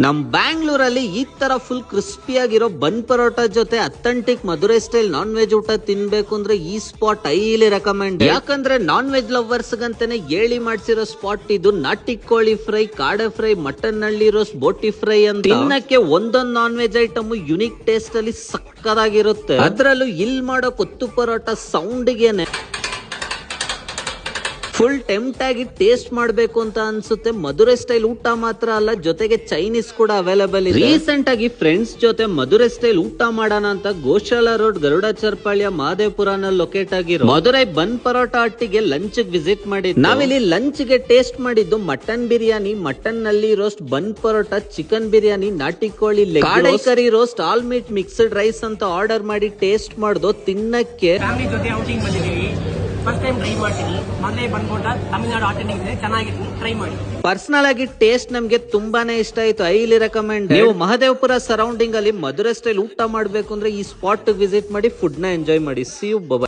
ನಮ್ ಬ್ಯಾಂಗ್ಳೂರಲ್ಲಿ ಈ ತರ ಫುಲ್ ಕ್ರಿಸ್ಪಿ ಆಗಿರೋ ಬನ್ ಪರೋಟ ಜೊತೆ authentic Madurai style non veg ಊಟ ತಿನ್ಬೇಕು ಅಂದ್ರೆ ಈ ಸ್ಪಾಟ್ ಹೈಲಿ ರೆಕಮೆಂಡ್. ಯಾಕಂದ್ರೆ ನಾನ್ ವೆಜ್ ಲವರ್ಸ್ ಗಂತಾನೆ ಹೇಳಿ ಮಾಡ್ಸಿರೋ ಸ್ಪಾಟ್ ಇದು. ನಾಟಿ ಕೋಳಿ ಫ್ರೈ, ಕಾಡೆ ಫ್ರೈ, ಮಟನ್ ನಳ್ಳಿ ರೋಸ್ಟ್, ಬೋಟಿ ಫ್ರೈ ಅಂತ ತಿನ್ನಕ್ಕೆ ಒಂದೊಂದ್ non veg item unique taste ಅಲ್ಲಿ ಸಕ್ಕದಾಗಿರುತ್ತೆ. ಅದ್ರಲ್ಲೂ ಇಲ್ಲಿ ಮಾಡೋ ಕೊತ್ತು ಪರೋಟ ಸೌಂಡ್ಗೆನೆ ಫುಲ್ ಟೆಂಪ್ಟ್ ಆಗಿ ಟೇಸ್ಟ್ ಮಾಡ್ಬೇಕು ಅಂತ ಅನ್ಸುತ್ತೆ. ಮಧುರೈ ಸ್ಟೈಲ್ ಊಟ ಮಾತ್ರ ಅಲ್ಲ, ಜೊತೆಗೆ ಚೈನೀಸ್ ಕೂಡ ಅವೈಲೇಬಲ್ ಇದೆ. ರೀಸೆಂಟ್ ಆಗಿ ಫ್ರೆಂಡ್ಸ್ ಜೊತೆ ಮಧುರೈ ಸ್ಟೈಲ್ ಊಟ ಮಾಡೋಣ ಅಂತ ಗೋಶಾಲ ರೋಡ್ ಗರುಡಾಚರ್ಪಾಳ್ಯ ಮಹದೇವಪುರನಲ್ಲಿ ಲೊಕೇಟ್ ಆಗಿರೋ ಮಧುರೈ ಬನ್ ಪರೋಟ ಹಟ್ಟಿಗೆ ಲಂಚ್ ವಿಸಿಟ್ ಮಾಡಿದ್ವಿ. ನಾವಿಲ್ಲಿ ಲಂಚ್ ಗೆ ಟೇಸ್ಟ್ ಮಾಡಿದ್ದು ಮಟನ್ ಬಿರಿಯಾನಿ, ಮಟನ್ ನಲ್ಲಿ roast, bun parotta, chicken biryani, ನಾಟಿ ಕೋಳಿ ಲೆಗ್, ಕಾಡೆ curry roast, all meat mixed rice ಅಂತ ಆರ್ಡರ್ ಮಾಡಿ ಟೇಸ್ಟ್ ಮಾಡ್ದು. ತಿನ್ನಕ್ಕೆ ಫಸ್ಟ್ ಟೈಮ್ ಟ್ರೈ ಮಾಡ್ತೀನಿ. ಮೊದಲೇ ಬಂದ್ಕೊಂಡ ತಮಿಳ್ನಾಡು ಆಟೆಂಡಿಂಗ್ ಚೆನ್ನಾಗಿತ್ತು, ಟ್ರೈ ಮಾಡಿ. ಪರ್ಸನಲ್ ಆಗಿ ಟೇಸ್ಟ್ ನಮ್ಗೆ ತುಂಬಾನೇ ಇಷ್ಟ ಆಯ್ತು, ಹೈಲಿ ರೆಕಮೆಂಡ್. ನೀವು ಮಹದೇವಪುರ ಸರೌಂಡಿಂಗ್ ಅಲ್ಲಿ ಮಧುರೈ ಸ್ಟೈಲ್ ಊಟ ಮಾಡ್ಬೇಕು ಅಂದ್ರೆ ಈ ಸ್ಪಾಟ್ ವಿಸಿಟ್ ಮಾಡಿ ಫುಡ್ ನ ಎಂಜಾಯ್ ಮಾಡಿ. See you, by.